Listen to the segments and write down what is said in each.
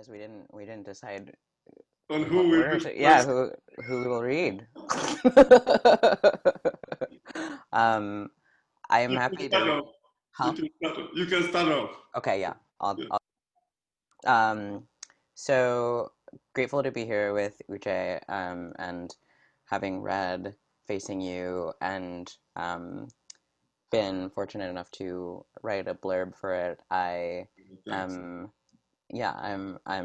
because we didn't decide On in who what will order read to, yeah, first? who will read. um I am You can happy to start read. off. You Huh? can start off. You can start off. Okay, yeah. Yeah. Um so grateful to be here with Uche, and having read Facing You, and been fortunate enough to write a blurb for it. Thanks. Um yeah, I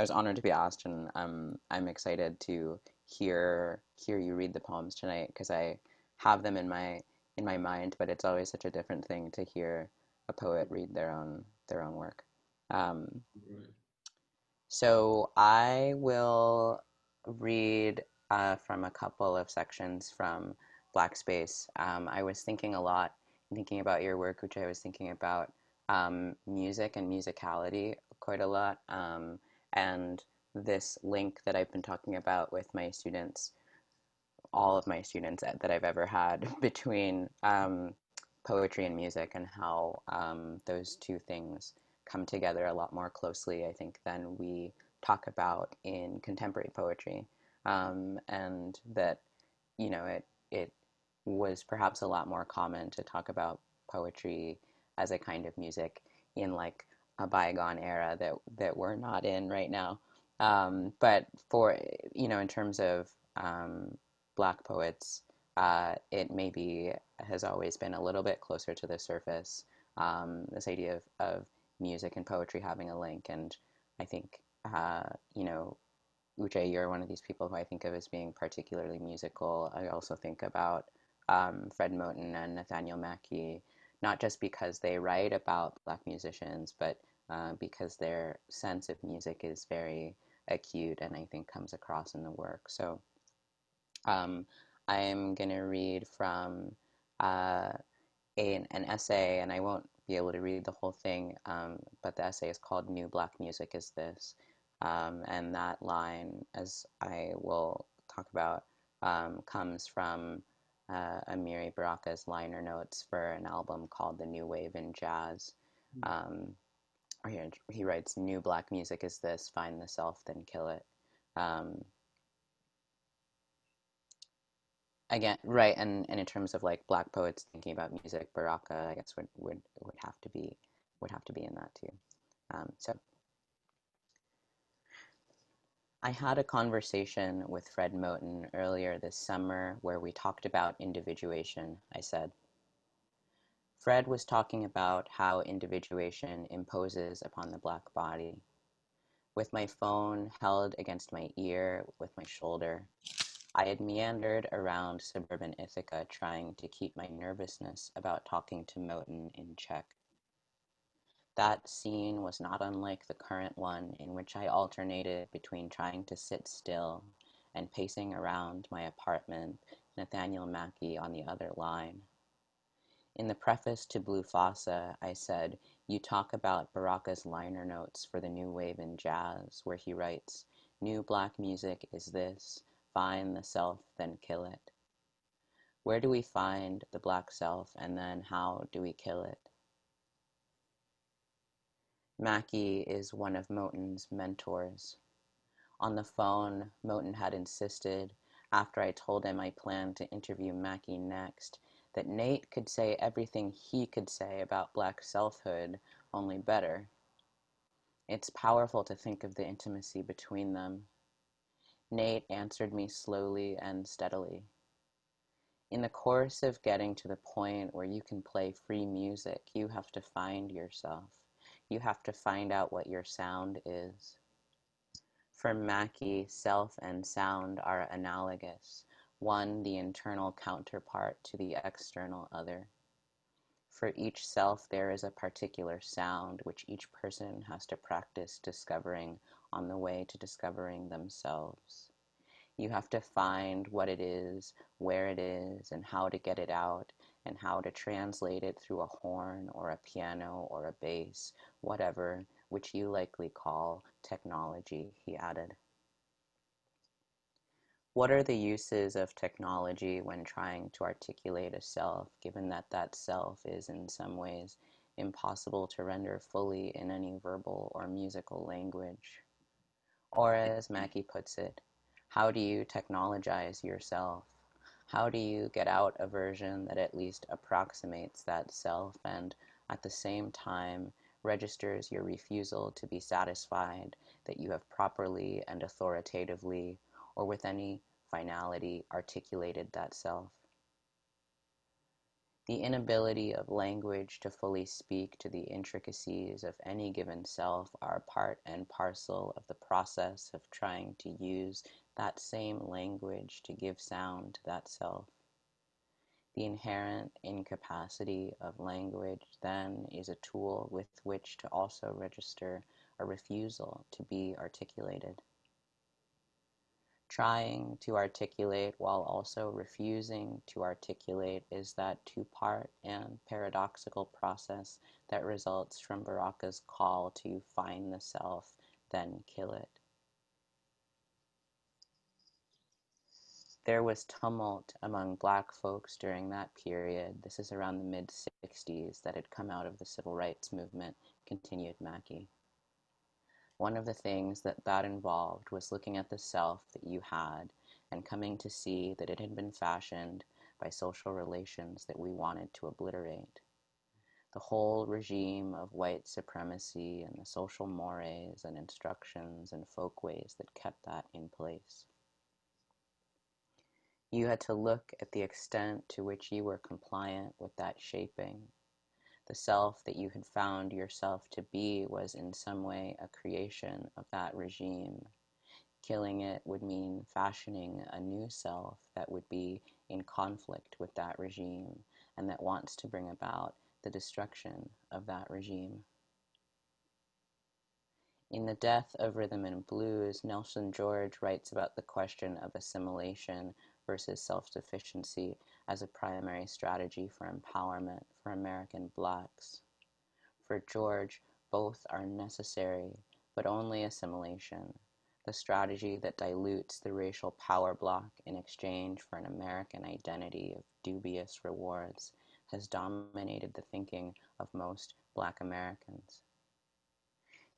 was honored to be asked, and I'm excited to hear you read the poems tonight, because I have them in my mind, but it's always such a different thing to hear a poet read their own work. Um, Right. so I will read from a couple of sections from Blackspace. I was thinking a lot, thinking about your work, which I was thinking about music and musicality quite a lot, and this link that I've been talking about with my students, all of my students that I've ever had, between poetry and music, and how those two things come together a lot more closely, I think, than we talk about in contemporary poetry. And that, it was perhaps a lot more common to talk about poetry as a kind of music in like a bygone era that we're not in right now. But for, in terms of Black poets, it maybe has always been a little bit closer to the surface. This idea of music and poetry having a link, and I think, Uche, you're one of these people who I think of as being particularly musical. I also think about Fred Moten and Nathaniel Mackey, not just because they write about Black musicians, but because their sense of music is very acute, and I think comes across in the work. So um, I'm going to read from uh, an essay, and I won't be able to read the whole thing, but the essay is called New Black Music Is This? And that line, as I will talk about, comes from Amiri Baraka's liner notes for an album called The New Wave in Jazz. Um, he writes, New Black music is this, find the self, then kill it. Um, Again, right, and in terms of like Black poets thinking about music, Baraka, I guess, would have to be in that too. So I had a conversation with Fred Moten earlier this summer where we talked about individuation. I said, Fred was talking about how individuation imposes upon the Black body. With my phone held against my ear with my shoulder, I had meandered around suburban Ithaca trying to keep my nervousness about talking to Moten in check. That scene was not unlike the current one, in which I alternated between trying to sit still and pacing around my apartment, Nathaniel Mackey on the other line. In the preface to Blue Fossa, I said, you talk about Baraka's liner notes for the new wave in jazz, where he writes, New Black music is this, find the self, then kill it. Where do we find the Black self, and then how do we kill it? Mackey is one of Moten's mentors. On the phone, Moten had insisted, after I told him I planned to interview Mackey next, that Nate could say everything he could say about Black selfhood, only better. It's powerful to think of the intimacy between them. Nate answered me slowly and steadily. In the course of getting to the point where you can play free music, you have to find yourself. You have to find out what your sound is. For Mackey, self and sound are analogous, one the internal counterpart to the external other. For each self there is a particular sound which each person has to practice discovering on the way to discovering themselves. You have to find what it is, where it is, and how to get it out, and how to translate it through a horn or a piano or a bass, whatever, which you likely call technology, he added. What are the uses of technology when trying to articulate a self, given that that self is in some ways impossible to render fully in any verbal or musical language? Or as Mackie puts it, how do you technologize yourself? How do you get out a version that at least approximates that self and at the same time registers your refusal to be satisfied that you have properly and authoritatively or with any finality articulated that self? The inability of language to fully speak to the intricacies of any given self are part and parcel of the process of trying to use that same language to give sound to that self. The inherent incapacity of language, then, is a tool with which to also register a refusal to be articulated. Trying to articulate while also refusing to articulate is that two-part and paradoxical process that results from Baraka's call to find the self, then kill it. There was tumult among Black folks during that period. This is around the mid-60s that had come out of the civil rights movement, continued Mackie. One of the things that involved was looking at the self that you had and coming to see that it had been fashioned by social relations that we wanted to obliterate. The whole regime of white supremacy and the social mores and instructions and folkways that kept that in place. You had to look at the extent to which you were compliant with that shaping. The self that you had found yourself to be was in some way a creation of that regime. Killing it would mean fashioning a new self that would be in conflict with that regime and that wants to bring about the destruction of that regime. In The Death of Rhythm and Blues, Nelson George writes about the question of assimilation versus self-sufficiency as a primary strategy for empowerment for American Blacks. For George, both are necessary, but only assimilation, the strategy that dilutes the racial power block in exchange for an American identity of dubious rewards, has dominated the thinking of most Black Americans.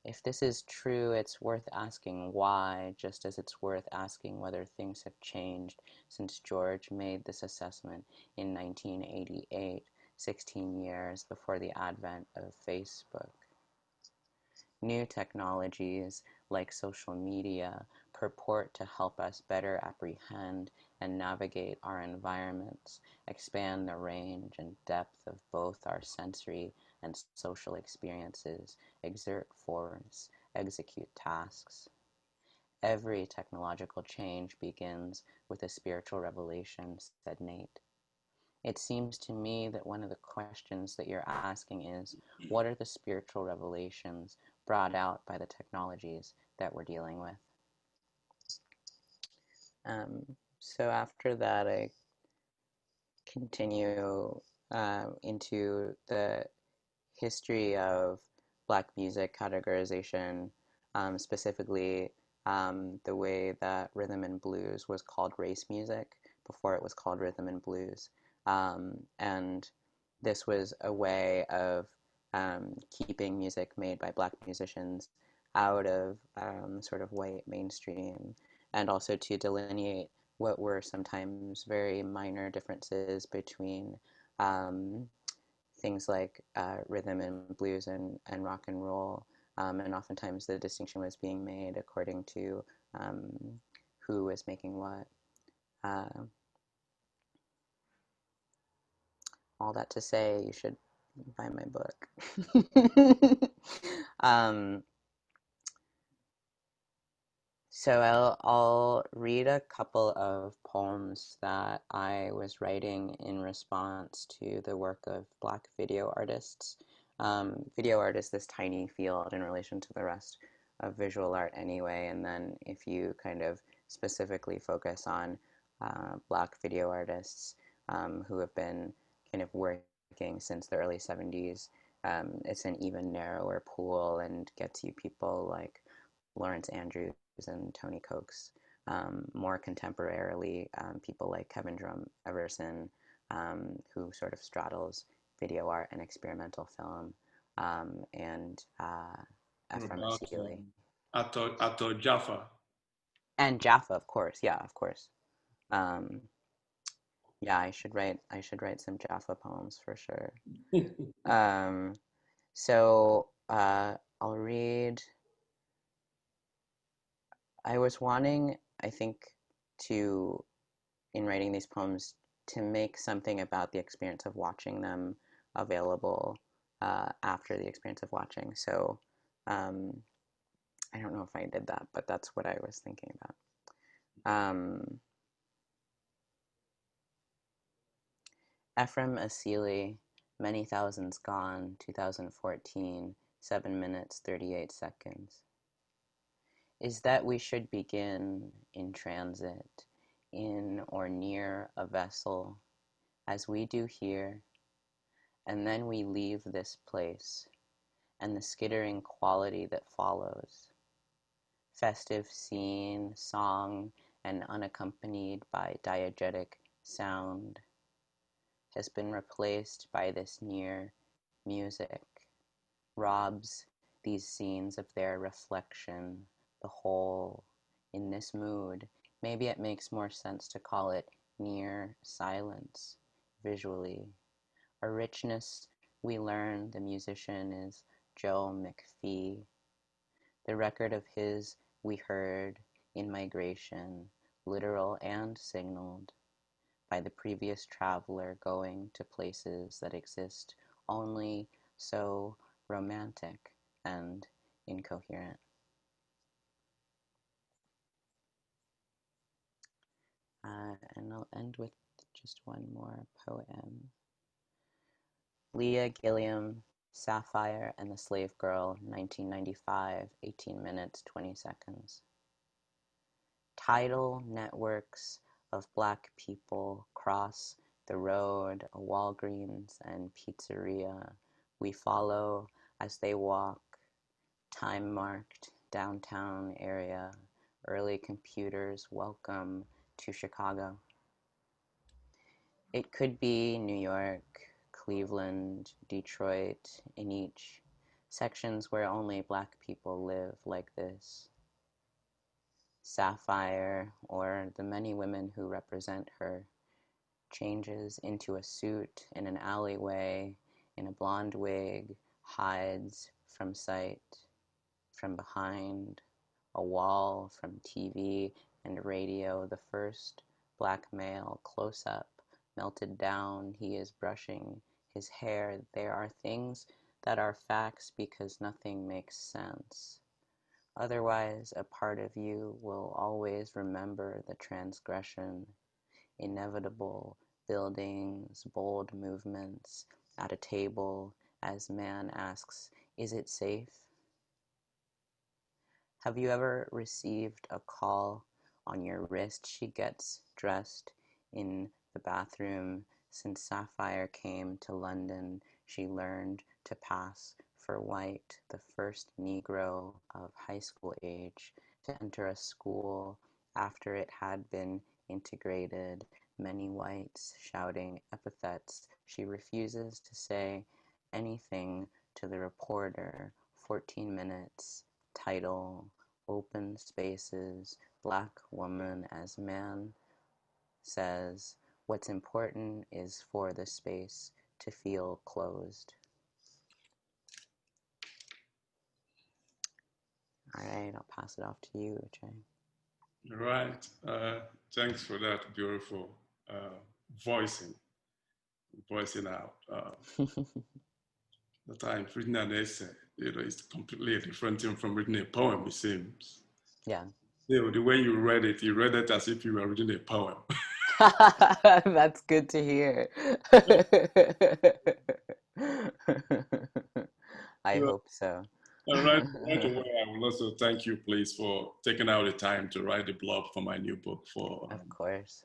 If this is true, it's worth asking why, just as it's worth asking whether things have changed since George made this assessment in 1988, 16 years before the advent of Facebook. New technologies, like social media, purport to help us better apprehend and navigate our environments, expand the range and depth of both our sensory and social experiences, exert force, execute tasks. Every technological change begins with a spiritual revelation, said Nate. It seems to me that one of the questions that you're asking is, what are the spiritual revelations brought out by the technologies that we're dealing with? So after that, I continue into the history of Black music categorization, specifically the way that rhythm and blues was called race music before it was called rhythm and blues. And this was a way of keeping music made by Black musicians out of sort of white mainstream, and also to delineate what were sometimes very minor differences between things like rhythm and blues and rock and roll. And oftentimes the distinction was being made according to who was making what. All that to say, you should buy my book. um, so I'll read a couple of poems that I was writing in response to the work of Black video artists. Video art is this tiny field in relation to the rest of visual art anyway, and then if you kind of specifically focus on Black video artists who have been kind of working since the early 70s, it's an even narrower pool and gets you people like Lawrence Andrews and Tony Coates. More contemporarily, people like Kevin Drum Everson, who sort of straddles video art and experimental film, and Ephraim Asili. Ato Jaffa. And Jaffa, of course. Yeah, of course. Um, yeah, I should write some Jaffa poems for sure. Um, so I'll read. I was wanting, I think, to in writing these poems to make something about the experience of watching them available after the experience of watching. So I don't know if I did that, but that's what I was thinking about. Ephraim Asili, Many Thousands Gone, 2014, 7 minutes, 38 seconds. Is that we should begin in transit, in or near a vessel, as we do here, and then we leave this place, and the skittering quality that follows. Festive scene, song, and unaccompanied by diegetic sound, has been replaced by this near music, robs these scenes of their reflection, the whole. In this mood, maybe it makes more sense to call it near silence, visually. A richness we learn the musician is Joe McPhee. The record of his we heard in migration, literal and signaled, by the previous traveler going to places that exist only so romantic and incoherent. And I'll end with just one more poem. Leah Gilliam, Sapphire and the Slave Girl, 1995, 18 minutes, 20 seconds. Tidal networks of Black people cross the road, a Walgreens and pizzeria. We follow as they walk, time-marked downtown area, early computers welcome to Chicago. It could be New York, Cleveland, Detroit, in each sections where only Black people live like this. Sapphire, or the many women who represent her, changes into a suit in an alleyway, in a blonde wig, hides from sight, from behind, a wall, from TV and radio, the first Black male close up, melted down, he is brushing his hair. There are things that are facts because nothing makes sense. Otherwise, a part of you will always remember the transgression, inevitable buildings, bold movements, at a table, as man asks, is it safe? Have you ever received a call on your wrist? She gets dressed in the bathroom. Since Sapphire came to London, she learned to pass for white, the first Negro of high school age to enter a school after it had been integrated, many whites shouting epithets. She refuses to say anything to the reporter. 14 minutes. Title, Open Spaces, Black Woman as Man says, what's important is for the space to feel closed. All right, I'll pass it off to you, Uche. All right. Thanks for that beautiful voicing out. The time reading an essay, it's completely a different thing from reading a poem, it seems. Yeah. The way you read it as if you were reading a poem. That's good to hear. I hope so. All right, right away, I will also thank you, please, for taking out the time to write the blog for my new book. Of course.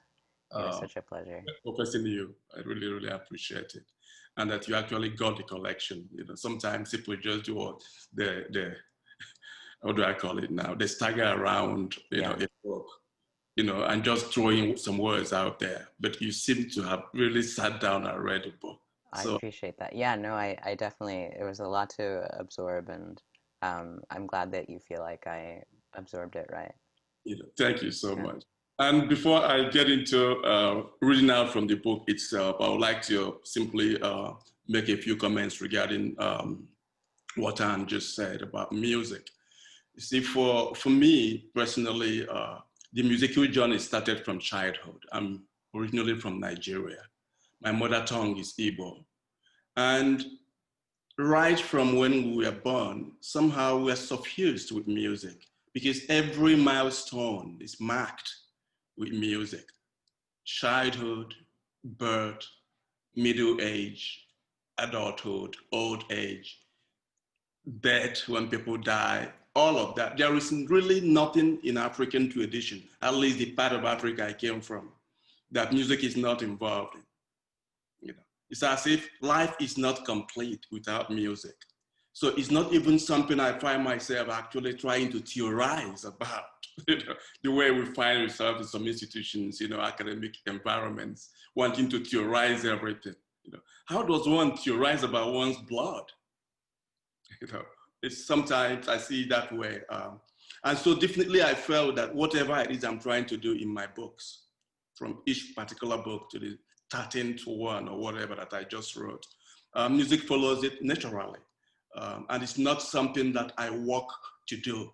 It was such a pleasure. Focusing you, I really, really appreciate it, and that you actually got the collection. Sometimes people just do what the what do I call it now? They stagger around, a book, and just throwing some words out there. But you seem to have really sat down and read the book. I So appreciate that. Yeah, no, I definitely, it was a lot to absorb, and I'm glad that you feel like I absorbed it right. Thank you so Yeah. much. And before I get into reading out from the book itself, I would like to simply make a few comments regarding what Anne just said about music. You see, for me personally, the musical journey started from childhood. I'm originally from Nigeria. My mother tongue is Igbo. And right from when we were born, somehow we're suffused with music because every milestone is marked with music. Childhood, birth, middle age, adulthood, old age, death when people die, all of that. There is really nothing in African tradition, at least the part of Africa I came from, that music is not involved in. It's as if life is not complete without music. So it's not even something I find myself actually trying to theorize about. The way we find ourselves in some institutions, academic environments, wanting to theorize everything. How does one theorize about one's blood? It's sometimes I see it that way. And so definitely I felt that whatever it is I'm trying to do in my books, from each particular book to the 13th one or whatever that I just wrote, music follows it naturally. And it's not something that I work to do.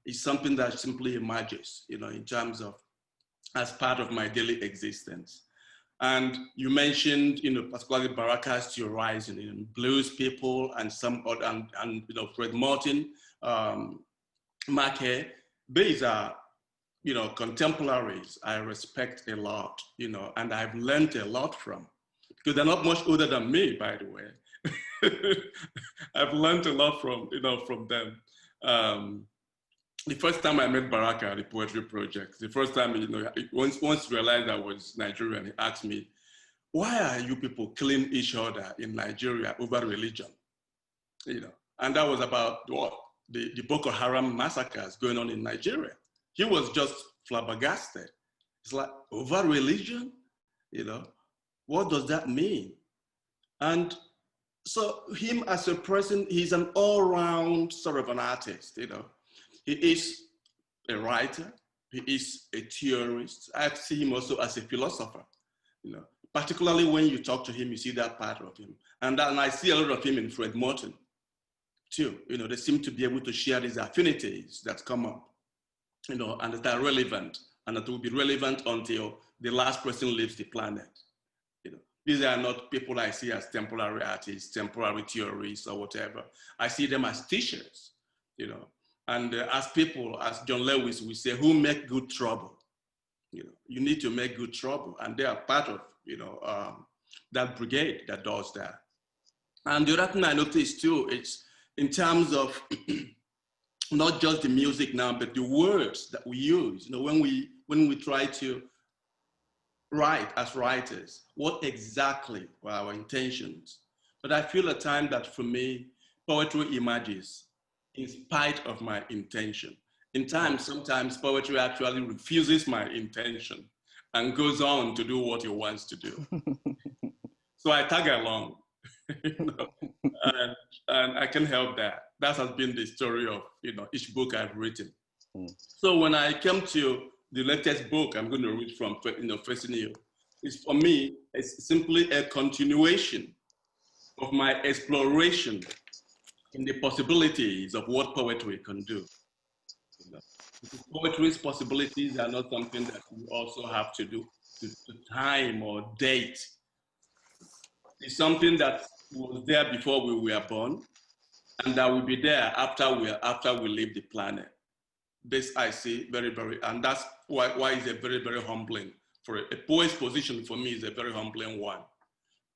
It's something that simply emerges, in terms of as part of my daily existence. And you mentioned, particularly Baraka's theorizing in blues people and some other, and Fred Martin, Mackay. These are, contemporaries I respect a lot, and I've learned a lot from, because they're not much older than me, by the way. I've learned a lot from them. The first time I met Baraka at the Poetry Project, the first time, once he realized I was Nigerian, he asked me, why are you people killing each other in Nigeria over religion? And that was about what? The Boko Haram massacres going on in Nigeria. He was just flabbergasted. It's like, over religion? What does that mean? And so him as a person, he's an all-round sort of an artist, He is a writer, he is a theorist. I see him also as a philosopher, Particularly when you talk to him, you see that part of him. And I see a lot of him in Fred Morton, too. They seem to be able to share these affinities that come up, and that are relevant, and that will be relevant until the last person leaves the planet. These are not people I see as temporary artists, temporary theorists, or whatever. I see them as teachers, and as people, as John Lewis would say, who make good trouble. You need to make good trouble, and they are part of, that brigade that does that. And the other thing I noticed too, it's in terms of not just the music now, but the words that we use. When we try to write as writers, what exactly were our intentions? But I feel at times that for me, poetry emerges in spite of my intention. In times, sometimes poetry actually refuses my intention and goes on to do what it wants to do. So I tag along, and I can help that. That has been the story of each book I've written. So when I came to the latest book I'm going to read from, Facing You, it's for me, it's simply a continuation of my exploration in the possibilities of what poetry can do. Poetry's possibilities are not something that we also have to do to time or date. It's something that was there before we were born, and that will be there after we leave the planet. This I see very, very, and that's why it's a very, very humbling. For a poet's position for me is a very humbling one.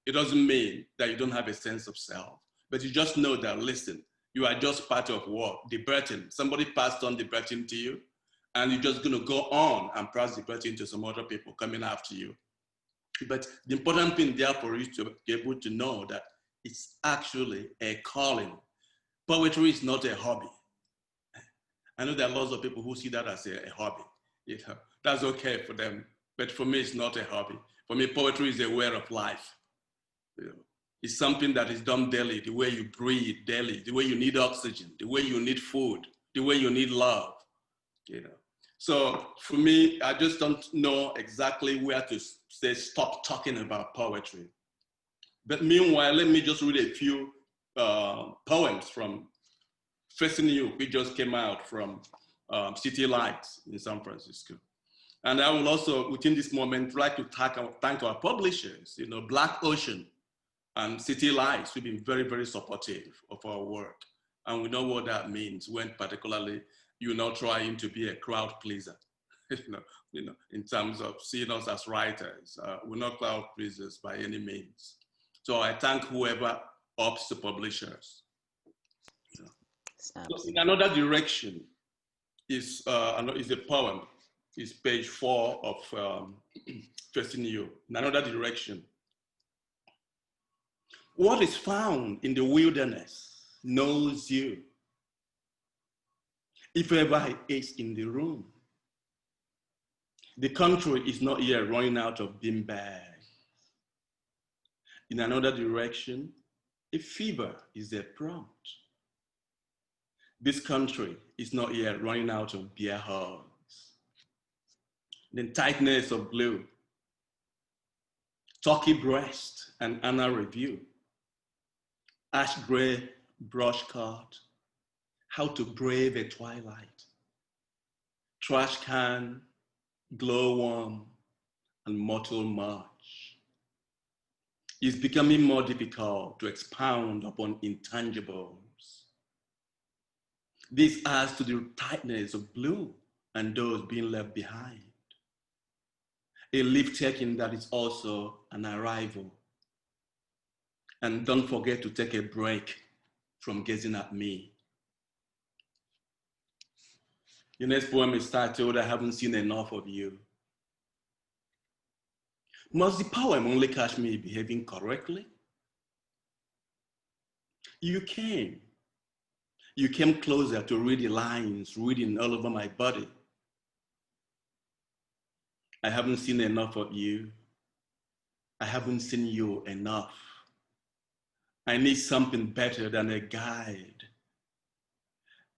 It doesn't mean that you don't have a sense of self, but you just know that, listen, you are just part of what? The burden. Somebody passed on the burden to you, and you're just going to go on and pass the burden to some other people coming after you. But the important thing therefore is to be able to know that it's actually a calling. Poetry is not a hobby. I know there are lots of people who see that as a hobby. That's okay for them. But for me, it's not a hobby. For me, poetry is a way of life. is something that is done daily, the way you breathe daily, the way you need oxygen, the way you need food, the way you need love, you know. So for me, I just don't know exactly where to say stop talking about poetry. But meanwhile, let me just read a few poems from Facing You, which just came out from City Lights in San Francisco. And I will also, within this moment, like to thank our publishers, you know, Black Ocean and City Lights, who've been very, very supportive of our work. And we know what that means when particularly you're not trying to be a crowd pleaser, you know, in terms of seeing us as writers. We're not crowd pleasers by any means. So I thank whoever opts to publish us. You know. So in another direction is a poem. It's page 4 of Facing You. In another direction. What is found in the wilderness knows you. If ever it is in the room, the country is not yet running out of bean bags. In another direction, a fever is a prompt. This country is not yet running out of beer hugs. The tightness of blue, turkey breast and Anna review, ash gray brush card, how to brave a twilight, trash can, glowworm, and mortal march. It's becoming more difficult to expound upon intangibles. This adds to the tightness of blue and those being left behind. A leaf taking that is also an arrival. And don't forget to take a break from gazing at me. The next poem is titled, I Haven't Seen Enough of You. Must the poem only catch me behaving correctly? You came closer to read the lines reading all over my body. I haven't seen enough of you. I haven't seen you enough. I need something better than a guide.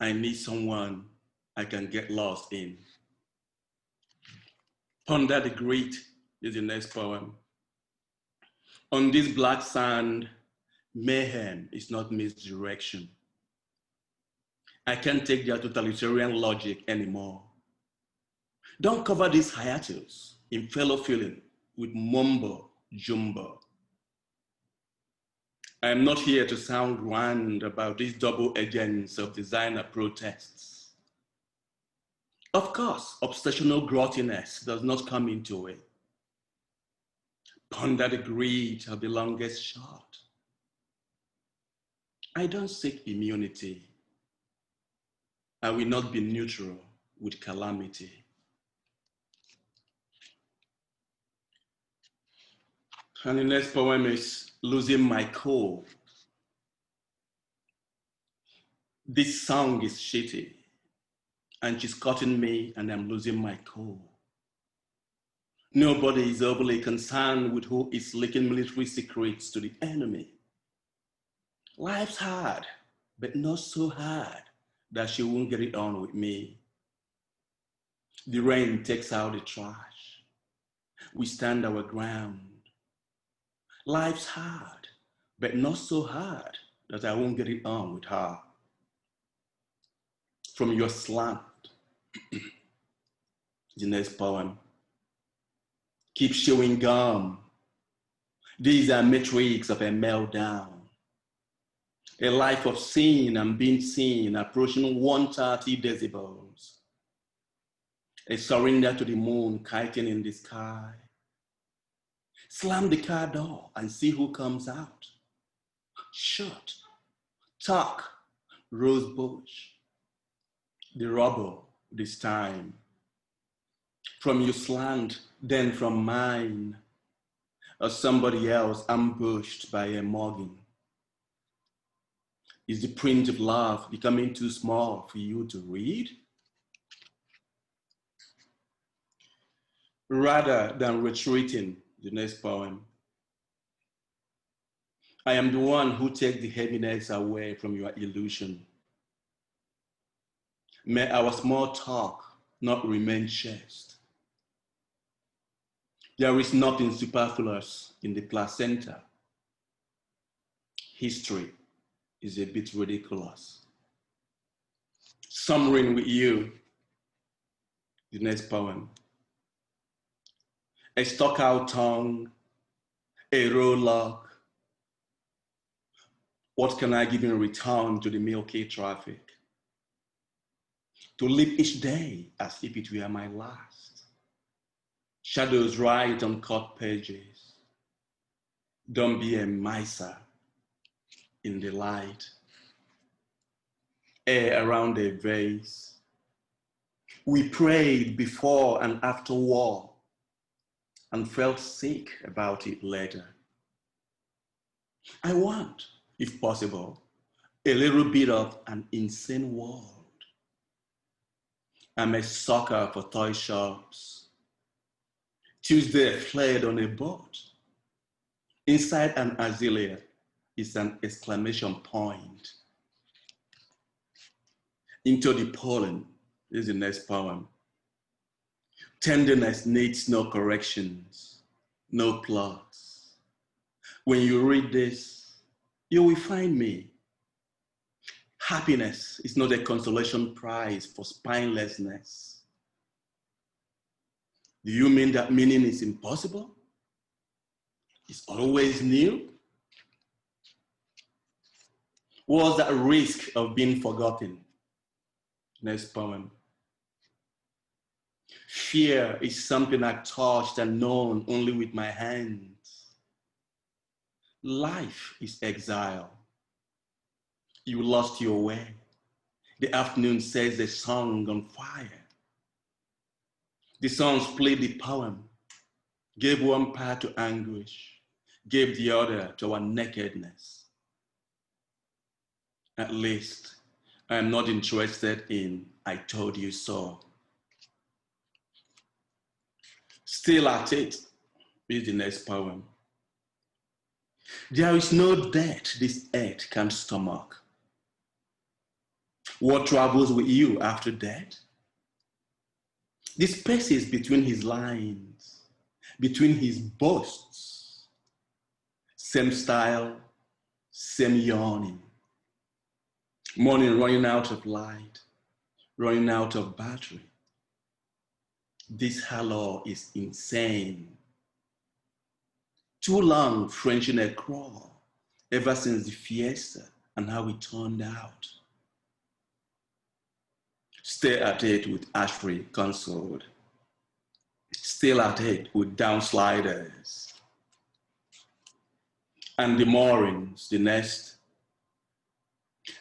I need someone I can get lost in. Ponder the Great is the next poem. On this black sand, mayhem is not misdirection. I can't take their totalitarian logic anymore. Don't cover this hiatus in fellow feeling with mumbo jumbo. I am not here to sound grand about these double agents of designer protests. Of course, obsessional grottiness does not come into it. Ponder the greed of the longest shot. I don't seek immunity. I will not be neutral with calamity. And the next poem is Losing My Cool. This song is shitty, and she's cutting me and I'm losing my cool. Nobody is overly concerned with who is leaking military secrets to the enemy. Life's hard, but not so hard that she won't get it on with me. The rain takes out the trash. We stand our ground. Life's hard, but not so hard that I won't get it on with her. From your slant, the next poem. Keep chewing gum. These are metrics of a meltdown. A life of sin and being seen approaching 130 decibels. A surrender to the moon kiting in the sky. Slam the car door and see who comes out. Shut, talk, rose bush. The rubble this time. From your slant, then from mine, or somebody else ambushed by a mugging. Is the print of love becoming too small for you to read? Rather than retreating, the next poem. I am the one who takes the heaviness away from your illusion. May our small talk not remain chaste. There is nothing superfluous in the placenta. History is a bit ridiculous. Summering with you, the next poem. A stuck out tongue, a roadlock. What can I give in return to the milky traffic? To live each day as if it were my last. Shadows write on cut pages. Don't be a miser in the light. Air around a vase. We prayed before and after war and felt sick about it later. I want, if possible, a little bit of an insane world. I'm a sucker for toy shops. Tuesday fled on a boat. Inside an azalea is an exclamation point. Into the pollen is the next poem. Tenderness needs no corrections, no plots. When you read this, you will find me. Happiness is not a consolation prize for spinelessness. Do you mean that meaning is impossible? It's always new? What's that risk of being forgotten? Next poem. Fear is something I touched and known only with my hands. Life is exile. You lost your way. The afternoon sets the song on fire. The songs played the poem, gave one part to anguish, gave the other to our nakedness. At least, I am not interested in I told you so. Still at it is the next poem. There is no death this earth can stomach. What travels with you after death? The spaces between his lines, between his boasts. Same style, same yawning. Morning running out of light, running out of battery. This halo is insane. Too long Frenching a crawl, ever since the fiesta and how it turned out. Stay at it with Ashbury consoled. Still at it with downsliders. And the moorings, the nest.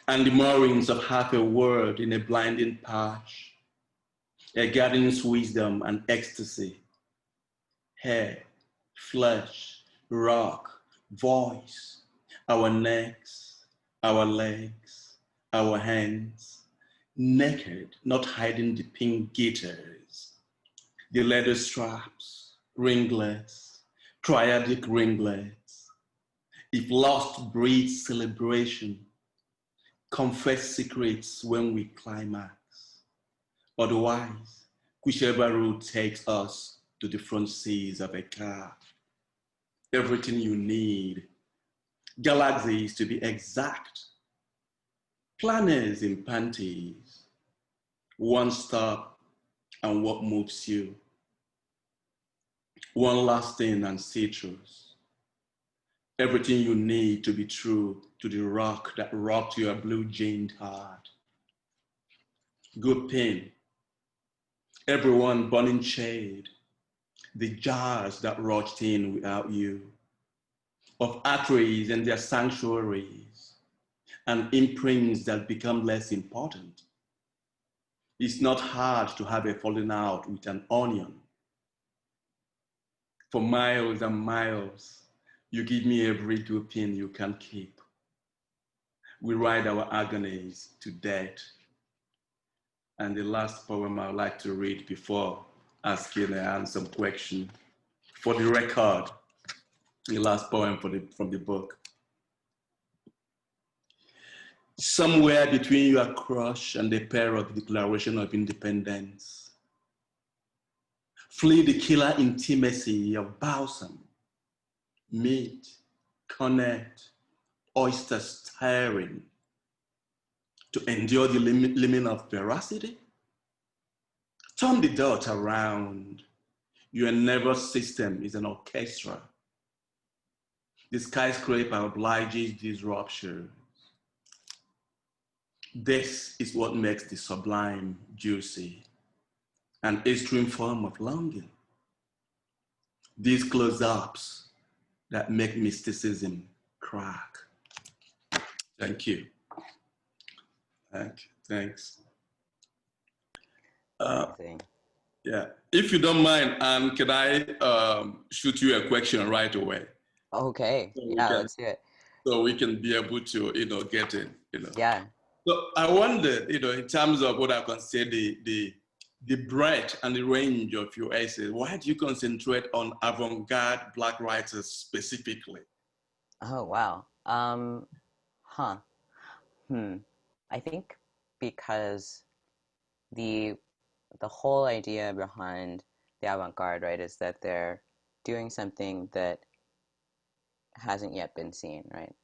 And the moorings of half a word in a blinding patch. A garden's wisdom and ecstasy. Hair, flesh, rock, voice. Our necks, our legs, our hands. Naked, not hiding the pink gaiters, the leather straps, ringlets, triadic ringlets. If lost breeds celebration, confess secrets when we climax. Otherwise, whichever route takes us to the front seats of a car. Everything you need, galaxies to be exact, planners in panties, one stop and what moves you, one lasting and citrus, everything you need to be true to the rock that rocked your blue-jeaned heart. Good pin, everyone burning shade, the jars that rushed in without you, of arteries and their sanctuaries, and imprints that become less important. It's not hard to have a falling out with an onion. For miles and miles, you give me every good thing you can keep. We ride our agonies to death. And the last poem I would like to read before asking Anne some question. For the record, the last poem from the book. somewhere between your crush and the pair of the Declaration of Independence. Flee the killer intimacy of balsam, meat, cornet, oyster stirring to endure the limit of veracity. Turn the dot around. Your nervous system is an orchestra. The skyscraper obliges disruption. This is what makes the sublime juicy, an extreme form of longing. These close-ups that make mysticism crack. Thank you. Thanks. Yeah, if you don't mind, Anne, can I shoot you a question right away? Okay, so yeah, let's do it. So we can be able to, get in, Yeah. So I wonder, in terms of what I can say, the breadth and the range of your essays, why do you concentrate on avant-garde Black writers specifically? Oh, wow. I think because the whole idea behind the avant-garde, right, is that they're doing something that hasn't yet been seen, right?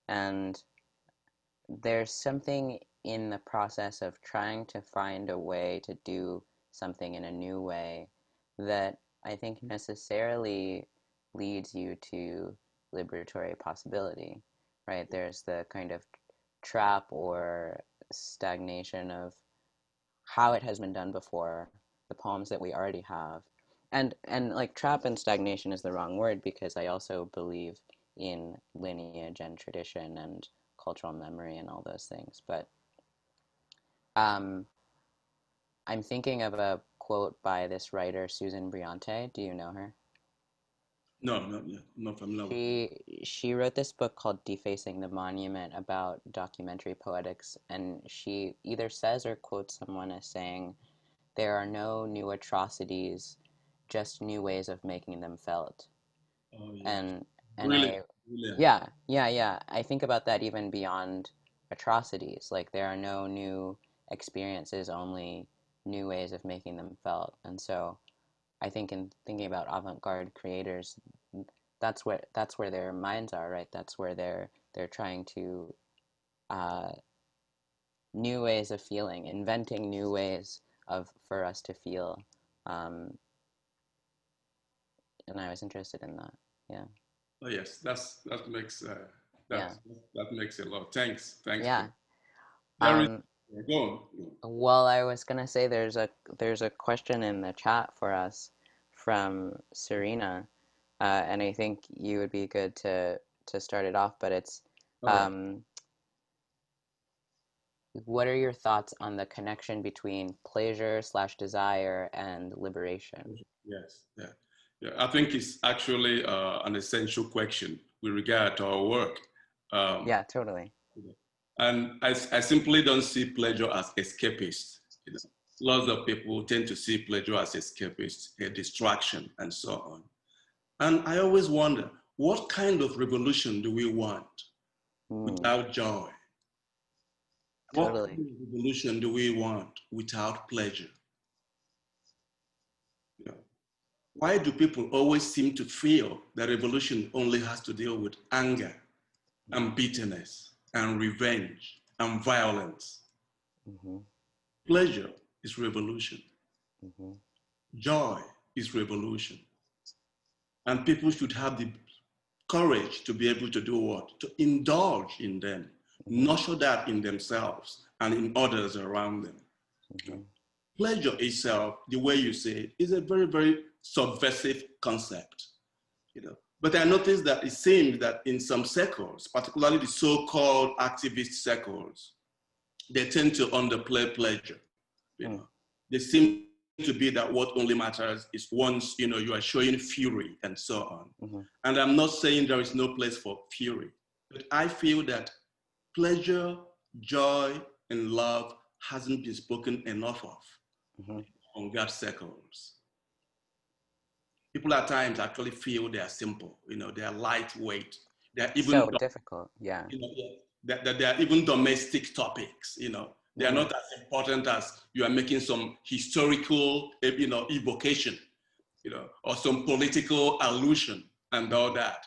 And there's something in the process of trying to find a way to do something in a new way that I think necessarily leads you to liberatory possibility, right? There's the kind of trap or stagnation of how it has been done before, the poems that we already have. And like trap and stagnation is the wrong word because I also believe in lineage and tradition and cultural memory and all those things. But I'm thinking of a quote by this writer, Susan Briante. Do you know her? No, not familiar. She wrote this book called Defacing the Monument about documentary poetics, and she either says or quotes someone as saying, "There are no new atrocities, just new ways of making them felt." Oh, yeah. And really? yeah. I think about that even beyond atrocities. Like there are no new experiences, only new ways of making them felt. And so I think in thinking about avant-garde creators, that's where their minds are, right? That's where they're trying to new ways of feeling, inventing new ways for us to feel. And I was interested in that. Yeah. Oh yes, that makes that makes a lot. Thanks. Yeah. Go on. Well, I was gonna say there's a question in the chat for us from Serena, and I think you would be good to start it off. But it's, what are your thoughts on the connection between pleasure/desire and liberation? Yes, yeah. I think it's actually an essential question with regard to our work. Yeah, totally. And I simply don't see pleasure as escapist. Lots of people tend to see pleasure as escapist, a distraction, and so on. And I always wonder, what kind of revolution do we want without joy? Totally. What kind of revolution do we want without pleasure? Why do people always seem to feel that revolution only has to deal with anger and bitterness and revenge and violence? Pleasure is revolution. Joy is revolution. And people should have the courage to be able to do what? To indulge in them, nurture that in themselves and in others around them. Pleasure itself, the way you say it, is a very, very subversive concept. But I noticed that it seems that in some circles, particularly the so-called activist circles, they tend to underplay pleasure. They seem to be that what only matters is once you are showing fury and so on. And I'm not saying there is no place for fury, but I feel that pleasure, joy, and love hasn't been spoken enough of on God circles. People at times actually feel they are simple, they are lightweight. They are even so difficult, yeah. that they are even domestic topics, they are not as important as you are making some historical, evocation, or some political allusion and all that.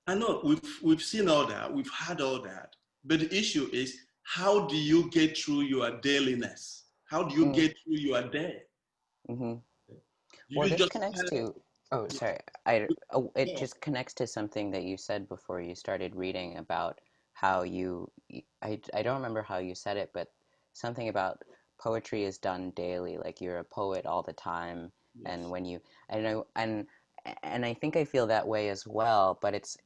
I know we've seen all that, we've had all that, but the issue is, how do you get through your dailiness? How do you get through your day? Mm-hmm. Well, You this just connects to, oh, sorry. It just connects to something that you said before you started reading about how I don't remember how you said it, but something about poetry is done daily, like you're a poet all the time. And when you, I know, and I think I feel that way as well, but it's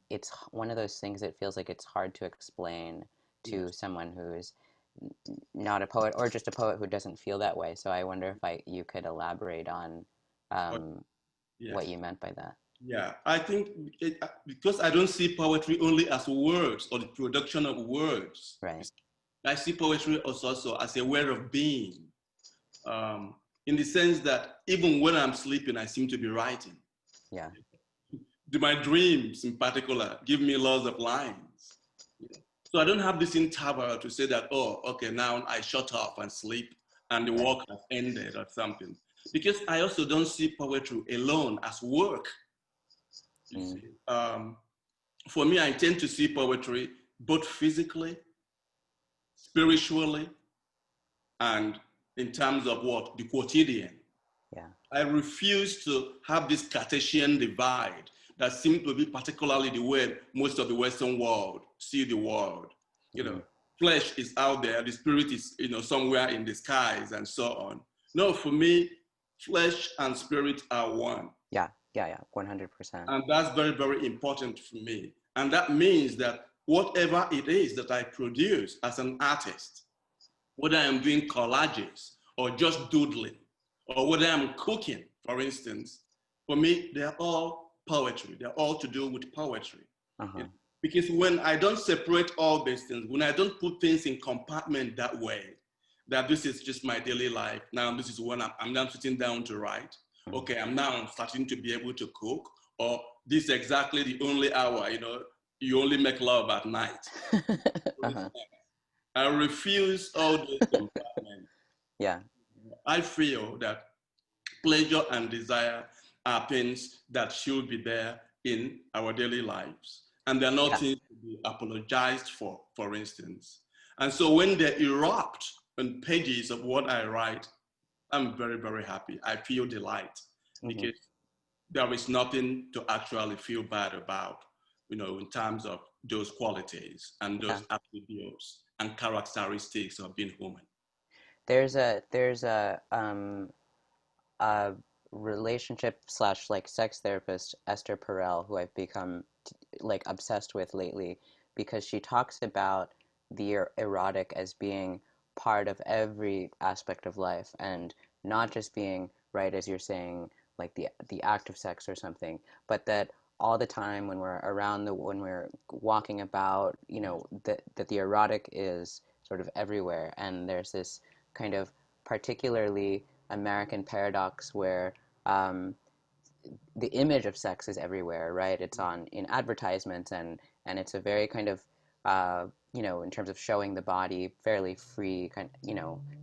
one of those things that feels like it's hard to explain to someone who's not a poet or just a poet who doesn't feel that way. So I wonder if you could elaborate on um, what yes. you meant by that. Yeah, I think because I don't see poetry only as words or the production of words. Right. I see poetry also as a way of being, in the sense that even when I'm sleeping, I seem to be writing. Yeah. My dreams, in particular, give me lots of lines. So I don't have this interval to say that, oh, okay, now I shut off and sleep and the work has ended or something. Because I also don't see poetry alone as work. You see, for me, I tend to see poetry both physically, spiritually, and in terms of what? The quotidian. Yeah. I refuse to have this Cartesian divide that seems to be particularly the way most of the Western world see the world. Flesh is out there, the spirit is, somewhere in the skies and so on. No, for me, flesh and spirit are one. Yeah. Yeah. Yeah. 100%. And that's very, very important for me. And that means that whatever it is that I produce as an artist, whether I'm doing collages or just doodling, or whether I'm cooking, for instance, for me, they're all poetry. They're all to do with poetry. Because when I don't separate all these things, when I don't put things in compartment that way, that this is just my daily life. Now, this is when I'm now sitting down to write. Okay, I'm now starting to be able to cook, or this is exactly the only hour, you only make love at night. I refuse all those compartments. Yeah. I feel that pleasure and desire are things that should be there in our daily lives. And they're not things to be apologized for instance. And so when they erupt on pages of what I write, I'm very, very happy. I feel delight because there is nothing to actually feel bad about, in terms of those qualities and those attributes and characteristics of being human. There's a relationship slash like sex therapist, Esther Perel, who I've become like obsessed with lately, because she talks about the erotic as being part of every aspect of life, and not just being, right, as you're saying, like the act of sex or something, but that all the time when we're when we're walking about, that the erotic is sort of everywhere. And there's this kind of particularly American paradox where the image of sex is everywhere, right? It's in advertisements, and it's a very kind of in terms of showing the body, fairly free kind,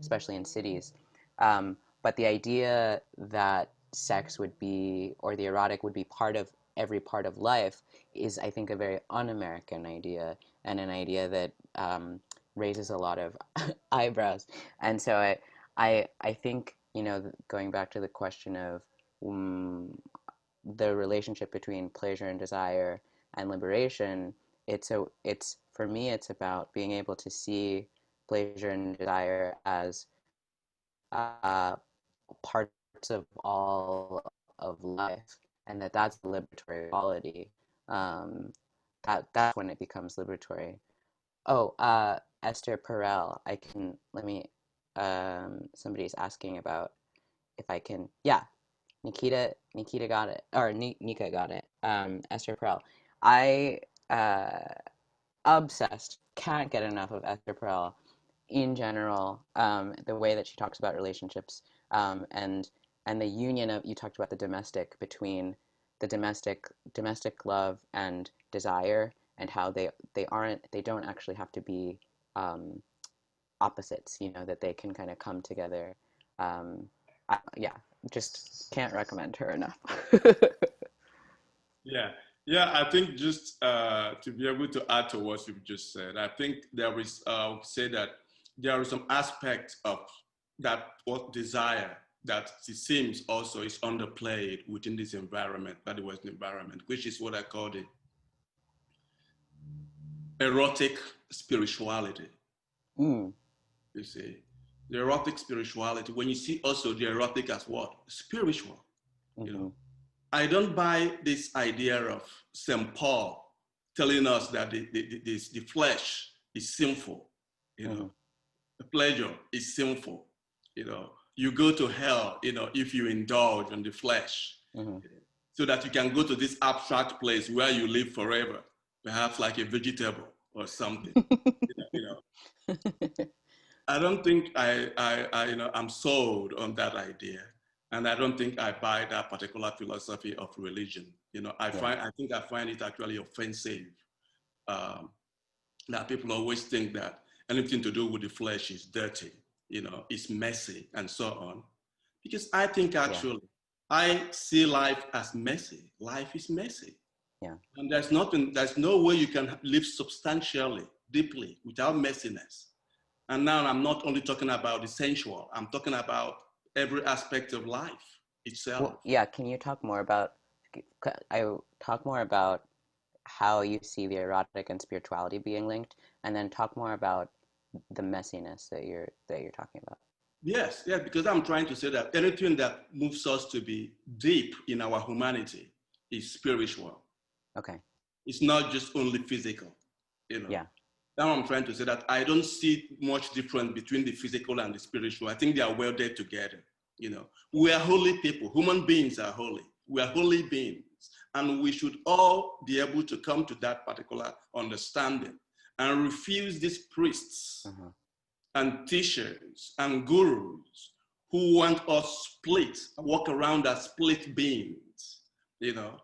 especially in cities. But the idea that sex would be, or the erotic would be part of every part of life, is, I think, a very un-American idea, and an idea that raises a lot of eyebrows. And so I think, going back to the question of the relationship between pleasure and desire and liberation, it's for me, it's about being able to see pleasure and desire as parts of all of life, and that's the liberatory quality. Um, that's when it becomes liberatory. Oh, Esther Perel. I can let me. Somebody's asking about if I can. Yeah, Nikita got it, or Nika got it. Esther Perel. I obsessed. Can't get enough of Esther Perel in general. The way that she talks about relationships, and the union of, you talked about the domestic, between the domestic love and desire, and how they don't actually have to be opposites, you know, that they can kind of come together. Yeah, just can't recommend her enough. Yeah, yeah. I think just to be able to add to what you've just said, I think there is, say that there is some aspect of that what desire that it seems also is underplayed within this environment, that the Western environment, which is what I call the erotic spirituality. Mm. You see, the erotic spirituality. When you see also the erotic as what? Spiritual. You know, I don't buy this idea of St. Paul telling us that the flesh is sinful, you know, the pleasure is sinful, you know, you go to hell, you know, if you indulge in the flesh, so that you can go to this abstract place where you live forever, perhaps like a vegetable or something, you know. I don't think you know, I'm sold on that idea. And I don't think I buy that particular philosophy of religion. You know, I think I find it actually offensive that people always think that anything to do with the flesh is dirty, you know, it's messy and so on. Because I think actually, I see life as messy. Life is messy. Yeah. And there's no way you can live substantially, deeply, without messiness. And now I'm not only talking about the sensual, I'm talking about every aspect of life itself. Well, yeah, can you talk more about, how you see the erotic and spirituality being linked, and then talk more about the messiness that you're talking about. Yes, yeah, because I'm trying to say that anything that moves us to be deep in our humanity is spiritual. Okay. It's not just only physical, you know. Yeah. Now I'm trying to say that I don't see much difference between the physical and the spiritual. I think they are welded together, you know. We are holy people. Human beings are holy. We are holy beings. And we should all be able to come to that particular understanding and refuse these priests and teachers and gurus who want us split, walk around as split beings, you know,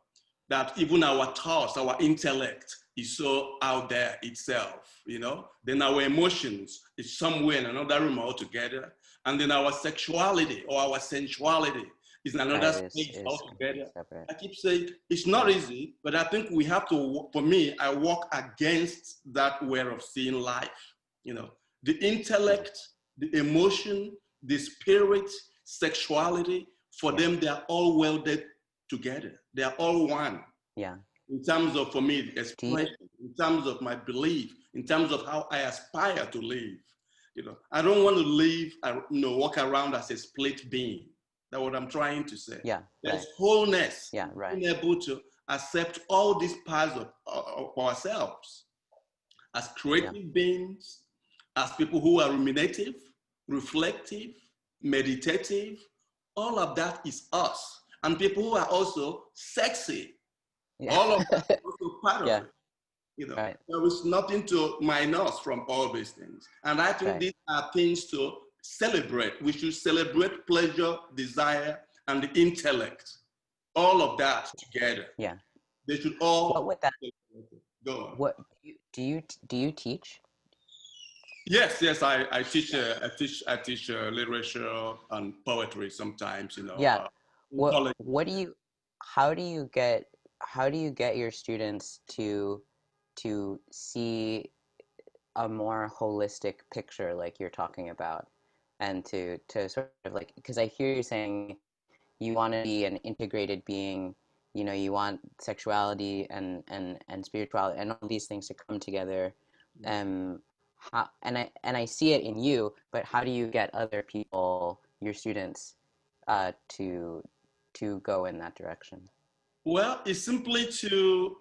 that even our thoughts, our intellect is so out there itself, you know, then our emotions is somewhere in another room altogether, and then our sexuality or our sensuality is in another space altogether. Separate. I keep saying it's not easy, but I think we have to, for me, I walk against that way of seeing life, you know. The intellect, the emotion, the spirit, sexuality, for them, they are all welded together. They are all one. Yeah. In terms of, for me, expression, in terms of my belief, in terms of how I aspire to live. You know, I don't want to live, you know, walk around as a split being. That's what I'm trying to say. Yeah. There's wholeness. Yeah, right. Being able to accept all these parts of ourselves as creative beings, as people who are ruminative, reflective, meditative. All of that is us. And people who are also sexy. All of that is also part of it. You know, there is nothing to minus from all these things. And I think these are things to celebrate. We should celebrate pleasure, desire, and the intellect. All of that together. Yeah. They should all. What would that? Go on. What do you teach? Yes, I teach. I teach literature and poetry sometimes. You know. Yeah. What do you? How do you get your students to see a more holistic picture, like you're talking about, and to sort of like, because I hear you saying you want to be an integrated being. You know, you want sexuality and spirituality and all these things to come together. How, and I see it in you, but how do you get other people, your students, to go in that direction? Well, it's simply to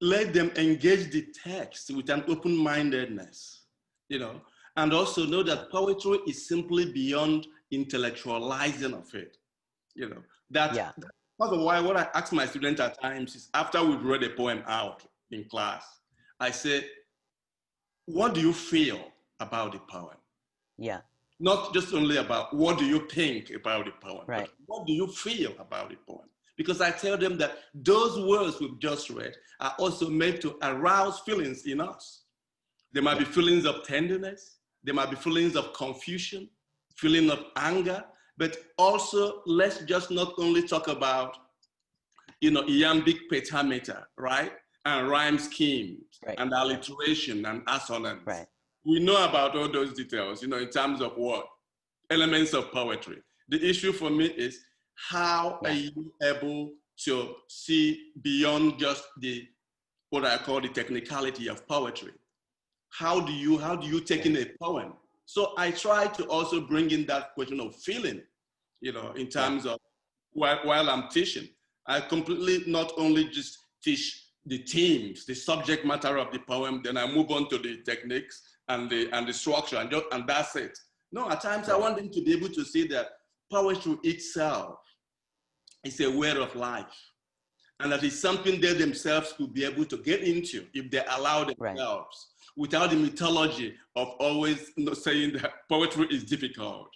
let them engage the text with an open-mindedness, you know, and also know that poetry is simply beyond intellectualizing of it, you know. That's why what I ask my students at times is, after we've read a poem out in class, I say, what do you feel about the poem? Yeah. Not just only about what do you think about the poem, but what do you feel about the poem? Because I tell them that those words we've just read are also meant to arouse feelings in us. There might be feelings of tenderness, there might be feelings of confusion, feeling of anger, but also let's just not only talk about, iambic pentameter, right? And rhyme schemes, and alliteration and assonance. Right. We know about all those details, in terms of what? Elements of poetry. The issue for me is how are you able to see beyond just what I call the technicality of poetry? How do you take in a poem? So I try to also bring in that question of feeling, in terms of while I'm teaching. I completely not only just teach the themes, the subject matter of the poem, then I move on to the techniques and the structure, and that's it. No, at times I want them to be able to see that poetry itself is a way of life, and that is something they themselves could be able to get into if they allow themselves, without the mythology of always saying that poetry is difficult.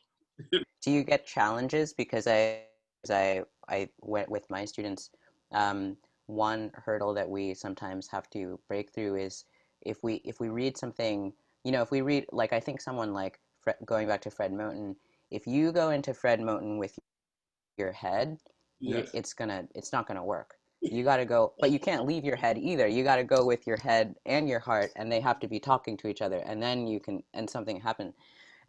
Do you get challenges? Because I went with my students. One hurdle that we sometimes have to break through is if we read something, if we read, like, I think someone like going back to Fred Moten, if you go into Fred Moten with your head, it's not gonna work. You got to go, but you can't leave your head either. You got to go with your head and your heart, and they have to be talking to each other, and then you can, and something happen.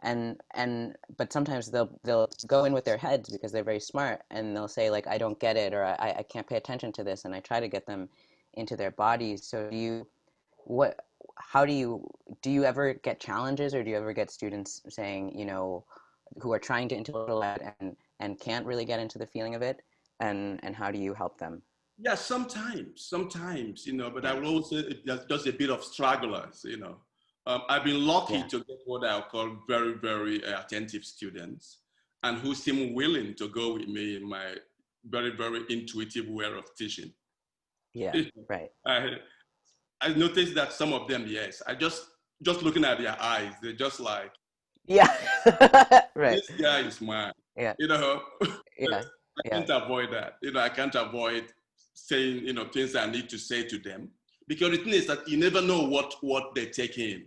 But sometimes they'll go in with their heads because they're very smart, and they'll say, like, I don't get it, or I can't pay attention to this, and I try to get them into their bodies. So do you ever get challenges, or do you ever get students saying, who are trying to intellectualize and can't really get into the feeling of it, and how do you help them? Yeah, sometimes, but I will also, there's just a bit of stragglers, I've been lucky to get what I'll call very, very attentive students, and who seem willing to go with me in my very, very intuitive way of teaching. Yeah, right. I noticed that some of them, yes, I just looking at their eyes, they're just like, yeah, right. this guy is mine, Yeah, yeah, I can't avoid that. I can't avoid saying, things I need to say to them. Because the thing is that you never know what they take in.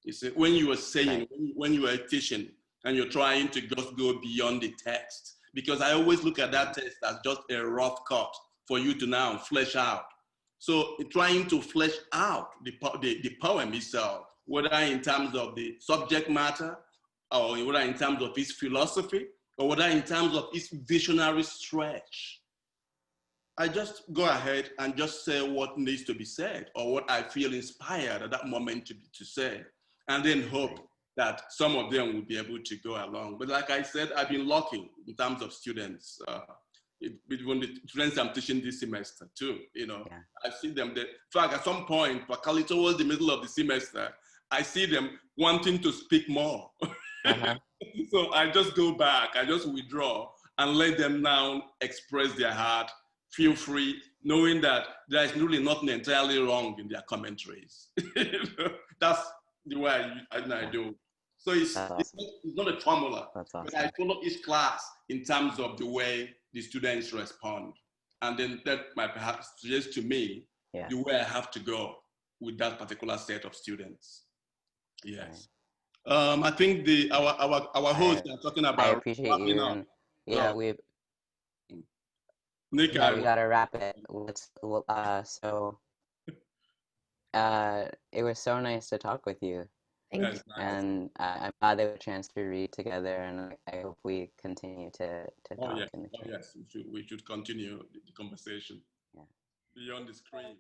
You see, when you are saying, when you are teaching, and you're trying to just go beyond the text, because I always look at that text as just a rough cut for you to now flesh out. So trying to flesh out the poem itself, whether in terms of the subject matter, or whether in terms of its philosophy, or whether in terms of its visionary stretch, I just go ahead and just say what needs to be said, or what I feel inspired at that moment to say, and then hope that some of them will be able to go along. But like I said, I've been lucky in terms of students. Even the students I'm teaching this semester too, I see them. In fact, at some point, particularly towards the middle of the semester, I see them wanting to speak more. So I just go back, I just withdraw, and let them now express their heart. Feel free, knowing that there is really nothing entirely wrong in their commentaries. That's the way I do. So it's not a formula, but I follow each class in terms of the way the students respond. And then that might perhaps suggest to me the way I have to go with that particular set of students. Yes. I think our hosts are talking about I appreciate you. And Nick, we gotta wrap it. It was so nice to talk with you. Thank you. And I'm glad they had a chance to read together, and I hope we continue to talk in the future. Yes, we should continue the conversation beyond the screen.